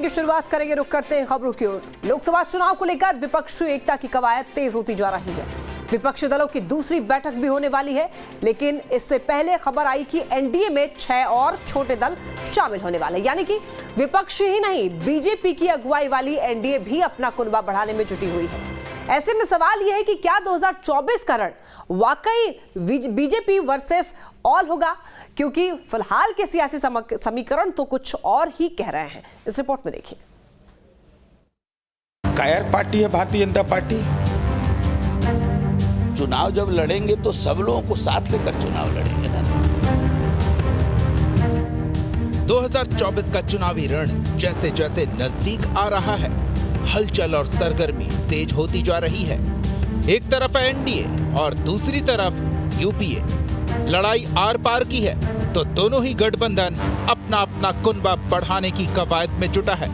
की शुरुआत करेंगे, रुक करते हैं खबरों की ओर। लोकसभा चुनाव को लेकर विपक्षी एकता की कवायद तेज होती जा रही है। विपक्षी दलों की दूसरी बैठक भी होने वाली है, लेकिन इससे पहले खबर आई कि एनडीए में 6 और छोटे दल शामिल होने वाले, यानी कि विपक्ष ही नहीं, बीजेपी की अगुवाई वाली एनडीए भी अपना कुनबा बढ़ाने में जुटी हुई है। ऐसे में सवाल यह है कि क्या 2024 का रण वाकई बीजेपी वर्सेस ऑल होगा, क्योंकि फिलहाल के सियासी समीकरण तो कुछ और ही कह रहे हैं। इस रिपोर्ट में देखिए। कायर पार्टी है भारतीय जनता पार्टी। चुनाव जब लड़ेंगे तो सब लोगों को साथ लेकर चुनाव लड़ेंगे ना। 2024 का चुनावी रण जैसे जैसे नजदीक आ रहा है, हलचल और सरगर्मी तेज होती जा रही है। एक तरफ है एनडीए और दूसरी तरफ यूपीए। लड़ाई आर पार की है, तो दोनों ही गठबंधन अपना अपना कुनबा बढ़ाने की कवायद में जुटा है।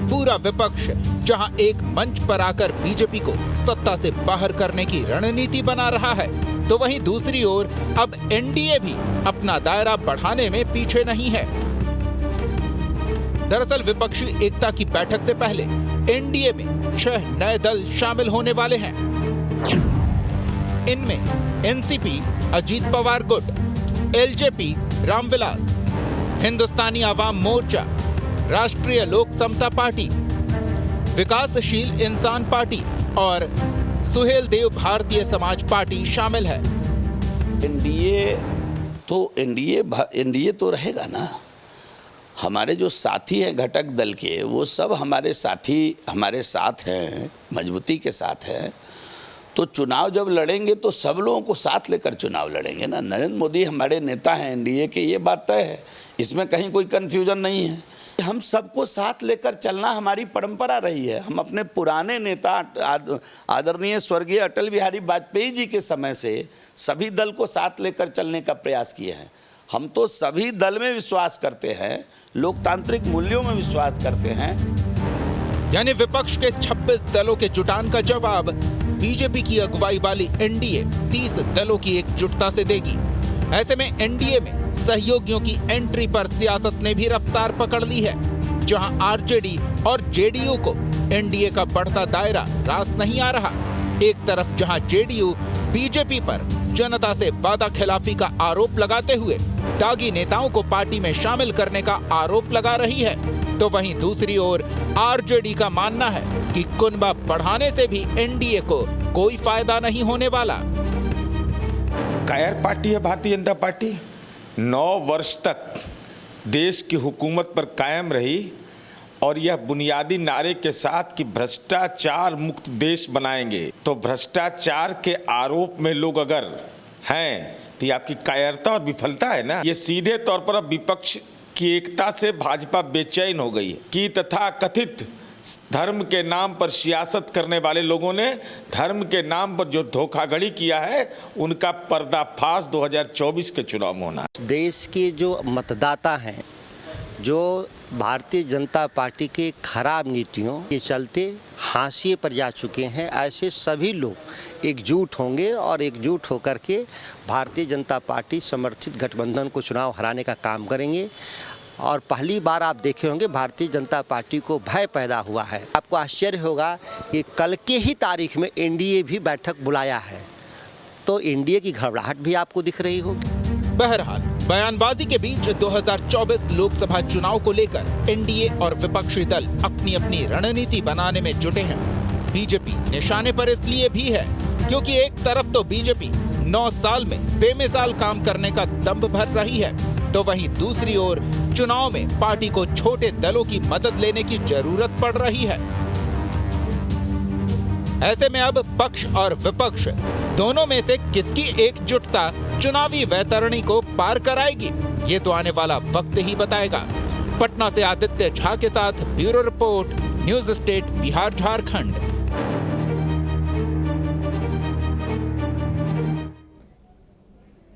पूरा विपक्ष जहां एक मंच पर आकर बीजेपी को सत्ता से बाहर करने की रणनीति बना रहा है, तो वहीं दूसरी ओर अब एनडीए भी अपना दायरा बढ़ाने में पीछे नहीं है। दरअसल विपक्षी एकता की बैठक से पहले एनडीए में 6 नए दल शामिल होने वाले हैं। इनमें एनसीपी अजीत पवार गुट, एलजेपी रामविलास, हिंदुस्तानी आवाम मोर्चा, राष्ट्रीय लोक समता पार्टी, विकासशील इंसान पार्टी और सुहेल देव भारतीय समाज पार्टी शामिल है। एनडीए तो रहेगा ना। हमारे जो साथी हैं घटक दल के, वो सब हमारे साथी हमारे साथ हैं, मजबूती के साथ हैं। तो चुनाव जब लड़ेंगे तो सब लोगों को साथ लेकर चुनाव लड़ेंगे ना। नरेंद्र मोदी हमारे नेता हैं एनडीए के, ये बात तय है, इसमें कहीं कोई कन्फ्यूजन नहीं है। हम सबको साथ लेकर चलना हमारी परंपरा रही है। हम अपने पुराने नेता आदरणीय स्वर्गीय अटल बिहारी वाजपेयी जी के समय से सभी दल को साथ लेकर चलने का प्रयास किए हैं। हम तो सभी दल में विश्वास करते हैं, लोकतांत्रिक मूल्यों में विश्वास करते हैं। यानी विपक्ष के 26 दलों के जुटान का जवाब बीजेपी की अगुवाई वाली एनडीए 30 दलों की एकजुटता से देगी। ऐसे में एनडीए में सहयोगियों की एंट्री पर सियासत ने भी रफ्तार पकड़ ली है, जहां आरजेडी और जेडीयू को एनडीए का बढ़ता दायरा रास नहीं आ रहा। एक तरफ जहां जेडीयू बीजेपी पर जनता से वादा खिलाफी का आरोप लगाते हुए दागी नेताओं को पार्टी में शामिल करने का आरोप लगा रही है, तो वहीं दूसरी ओर आरजेडी का मानना है कि कुनबा बढ़ाने से भी एनडीए को कोई फायदा नहीं होने वाला। कायर पार्टी है भारतीय जनता पार्टी। 9 वर्ष तक देश की हुकूमत पर कायम रही और यह बुनियादी नारे के साथ कि भ्रष्टाचार मुक्त देश बनाएंगे। तो भ्रष्टाचार के आरोप में लोग अगर हैं तो ये आपकी कायरता और विफलता है ना। ये सीधे तौर पर अब विपक्ष की एकता से भाजपा बेचैन हो गई कि तथा कथित धर्म के नाम पर सियासत करने वाले लोगों ने धर्म के नाम पर जो धोखाधड़ी किया है, उनका पर्दाफाश 2024 के चुनाव में होना। देश के जो मतदाता हैं, जो भारतीय जनता पार्टी के खराब नीतियों के चलते हाशिए पर जा चुके हैं, ऐसे सभी लोग एकजुट होंगे और एकजुट होकर के भारतीय जनता पार्टी समर्थित गठबंधन को चुनाव हराने का काम करेंगे। और पहली बार आप देखे होंगे भारतीय जनता पार्टी को भय पैदा हुआ है। आपको आश्चर्य होगा कि कल के ही तारीख में एनडीए भी बैठक बुलाया है, तो एनडीए की घबराहट भी आपको दिख रही होगी। बहरहाल बयानबाजी के बीच 2024 लोकसभा चुनाव को लेकर एनडीए और विपक्षी दल अपनी अपनी रणनीति बनाने में जुटे हैं। बीजेपी निशाने पर इसलिए भी है क्योंकि एक तरफ तो बीजेपी 9 साल में बेमिसाल काम करने का दंभ भर रही है, तो वहीं दूसरी ओर चुनाव में पार्टी को छोटे दलों की मदद लेने की जरूरत पड़ रही है। ऐसे में अब पक्ष और विपक्ष दोनों में से किसकी एकजुटता चुनावी वैतरणी को पार कराएगी, ये तो आने वाला वक्त ही बताएगा। पटना से आदित्य झा के साथ bureau report, news state Bihar Jharkhand.